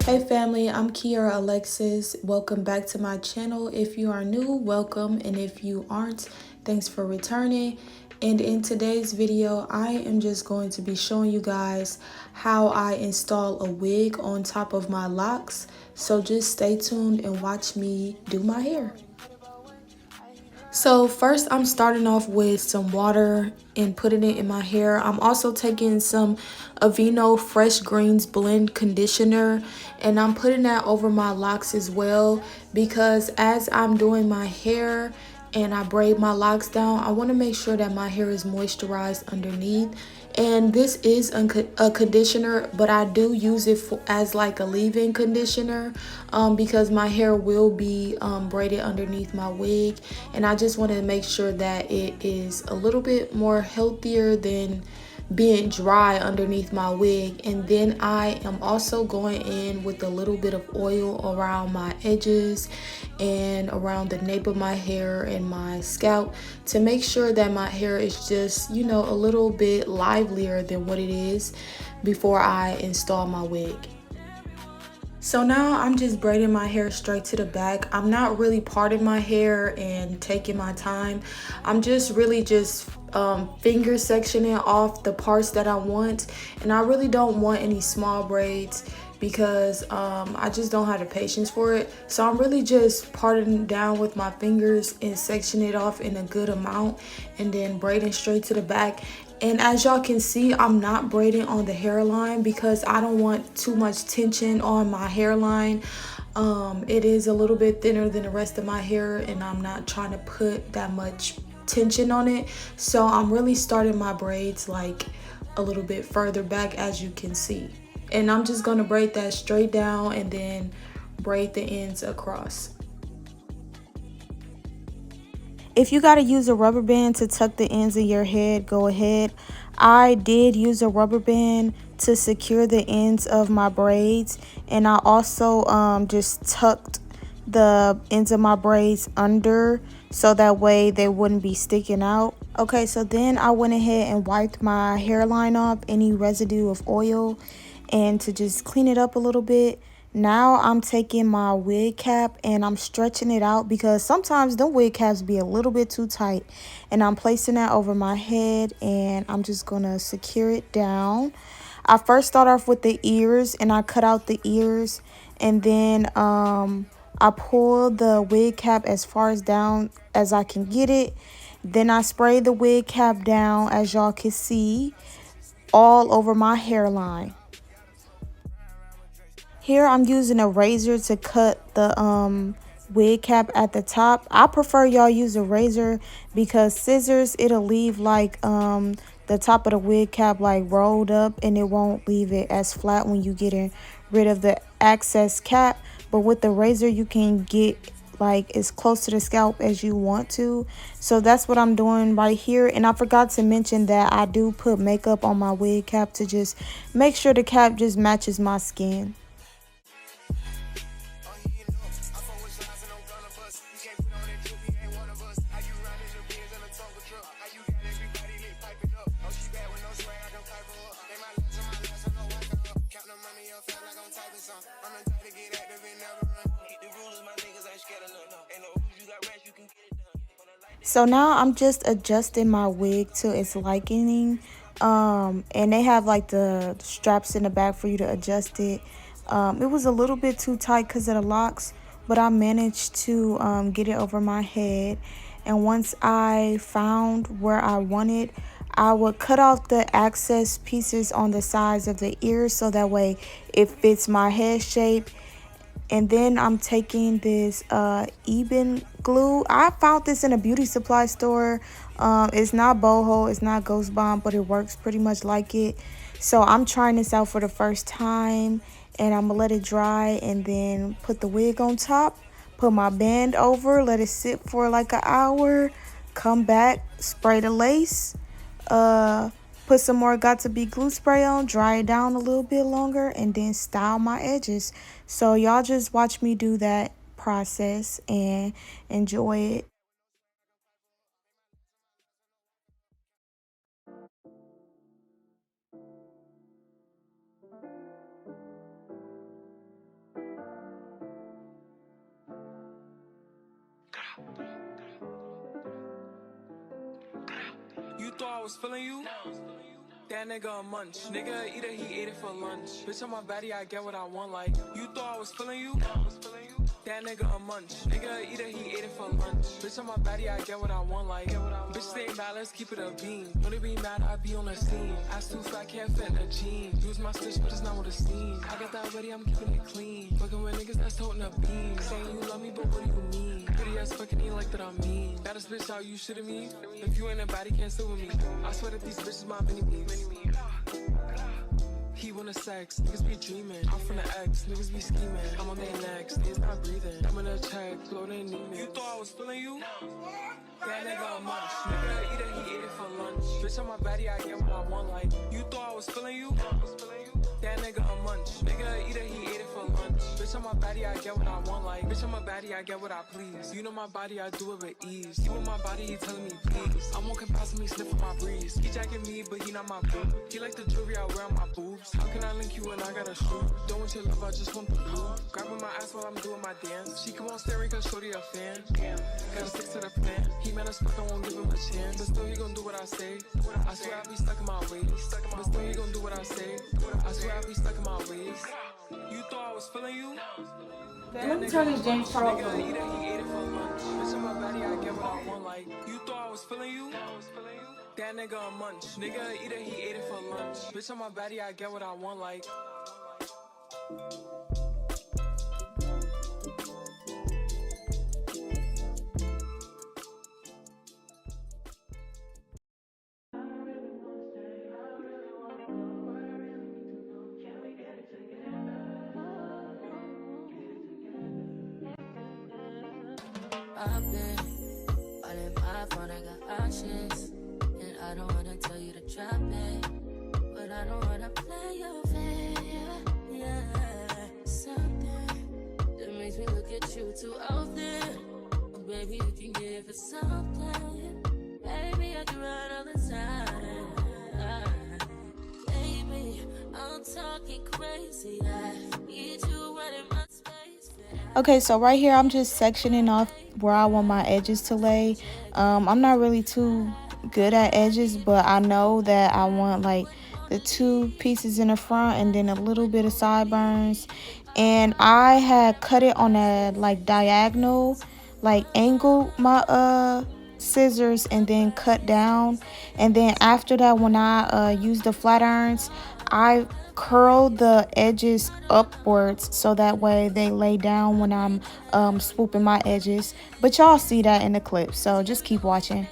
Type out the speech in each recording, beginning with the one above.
Hey family, I'm Kiara Alexis. Welcome back to my channel. If you are new, welcome, and if you aren't, thanks for returning. And in today's video, I am just going to be showing you guys how I install a wig on top of my locks. So just stay tuned and watch me do my hair. So first I'm starting off with some water and putting it in my hair. I'm also taking some Aveeno Fresh Greens Blend Conditioner and I'm putting that over my locks as well, because as I'm doing my hair and I braid my locks down, I want to make sure that my hair is moisturized underneath. And this is a conditioner, but I do use it as like a leave-in conditioner because my hair will be braided underneath my wig, and I just want to make sure that it is a little bit more healthier than being dry underneath my wig. And then I am also going in with a little bit of oil around my edges and around the nape of my hair and my scalp to make sure that my hair is just, you know, a little bit livelier than what it is before I install my wig. So now I'm just braiding my hair straight to the back. I'm not really parting my hair and taking my time. I'm just really just finger sectioning off the parts that I want. And I really don't want any small braids because I just don't have the patience for it. So I'm really just parting down with my fingers and sectioning it off in a good amount and then braiding straight to the back. And as y'all can see, I'm not braiding on the hairline because I don't want too much tension on my hairline. It is a little bit thinner than the rest of my hair and I'm not trying to put that much tension on it. So I'm really starting my braids like a little bit further back, as you can see. And I'm just going to braid that straight down and then braid the ends across. If you got to use a rubber band to tuck the ends of your head, go ahead. I did use a rubber band to secure the ends of my braids, and I also just tucked the ends of my braids under so that way they wouldn't be sticking out. Okay, so then I went ahead and wiped my hairline off, any residue of oil, and to just clean it up a little bit. Now I'm taking my wig cap and I'm stretching it out because sometimes the wig caps be a little bit too tight. And I'm placing that over my head and I'm just going to secure it down. I first start off with the ears and I cut out the ears. And then I pull the wig cap as far as down as I can get it. Then I spray the wig cap down, as y'all can see, all over my hairline. Here I'm using a razor to cut the wig cap at the top. I prefer y'all use a razor because scissors, it'll leave like the top of the wig cap like rolled up and it won't leave it as flat when you getting rid of the excess cap. But with the razor you can get like as close to the scalp as you want to. So that's what I'm doing right here. And I forgot to mention that I do put makeup on my wig cap to just make sure the cap just matches my skin. So now I'm just adjusting my wig to its liking. And they have like the straps in the back for you to adjust it. It was a little bit too tight because of the locks, but I managed to get it over my head. And once I found where I wanted, I would cut off the excess pieces on the sides of the ears so that way it fits my head shape. And then I'm taking this Eben glue. I found this in a beauty supply store. It's not boho, it's not ghost bomb, but it works pretty much like it. So I'm trying this out for the first time and I'm gonna let it dry and then put the wig on top, put my band over, let it sit for like an hour, come back, spray the lace, put some more got to be glue spray on, dry it down a little bit longer, and then style my edges. So y'all just watch me do that process and enjoy it. thought I was feeling you? That nigga a munch. Nigga eat it, he ate it for lunch. Bitch on my body, I get what I want. Like, you thought I was feeling you? That nigga a munch. Nigga eat it, he ate it for lunch. Bitch on my body, I get what I want. Like, bitch stay mad, let's keep it a beam. When they be mad, I be on the scene. Ass too fat, can't fit in a jean. Use my stitch, but it's not what it seems. I got that ready, I'm keeping it clean. Fucking with niggas that's toting a beam. Saying you love me, but what do you mean? Pretty ass fucking ain't like that I mean. Baddest bitch, how you shitting me? If you ain't a baddie, can't sit with me. I swear that these bitches my mini-me's. He wanna sex, niggas be dreaming. I'm from the X, niggas be scheming. I'm on their necks, they's not breathing. I'm in a check, floating Neiman. You thought I was feeling you? That nigga a munch. Nigga eat it, he ate it for lunch. Bitch on my body, I get what I want. Like, you thought I was feeling you? That nigga a munch. Nigga eat it, he ate it for lunch. Bitch on my body, I get what I want. Like, bitch on my body, I get what I please. You know my body, I do it with ease. He with my body, he telling me please. I'm walking past me, sniffing my breeze. He jacking me, but he not my boo. He like the jewelry I wear on my boobs. How can I link you when I got a shoe? Don't want your love, I just want the blue. Grabbing my ass while I'm doing my dance. She come on staring cause shorty a fan. Gotta stick to the plan. He mad as fuck, I won't give him a chance. But still he gon' do what I say. I swear I be stuck in my ways. But still he gon' do what I say. I swear I be stuck in my ways. You thought I was feeling you? Let me turn this James Charles on. He ate it for lunch. Bitch on my body, I get what I want. Like, you thought I was feeling you? That nigga a munch. Nigga eat it, he ate it for lunch. Bitch on my body, I get what I want. Like. I've been all in my phone, I got options. And I don't wanna tell you to drop it, but I don't wanna play your fair. Yeah, something that makes me look at you too often. Oh, baby, you can give it something. Baby, I can run all the time. Baby, I'm talking crazy. I need you right in my space. Okay, so right here I'm just sectioning off where I want my edges to lay. I'm not really too good at edges, but I know that I want like the two pieces in the front and then a little bit of sideburns. And I had cut it on a like diagonal, like angle my scissors and then cut down. And then after that, when I use the flat irons, I curl the edges upwards so that way they lay down when I'm swooping my edges. But y'all see that in the clip, so just keep watching.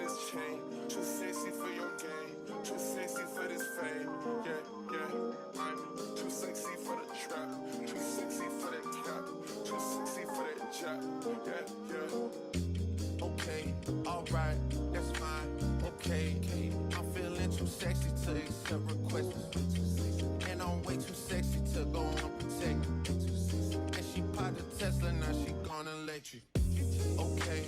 this chain. Too sexy for your game. Too sexy for this fame. Yeah, yeah. I'm too sexy for the trap. Too sexy for that cap. Too sexy for that jack. Yeah, yeah. Okay, alright, that's fine. Okay, I'm feeling too sexy to accept requests. And I'm way too sexy to go unprotected. And she popped a Tesla, now she gonna electric. Okay,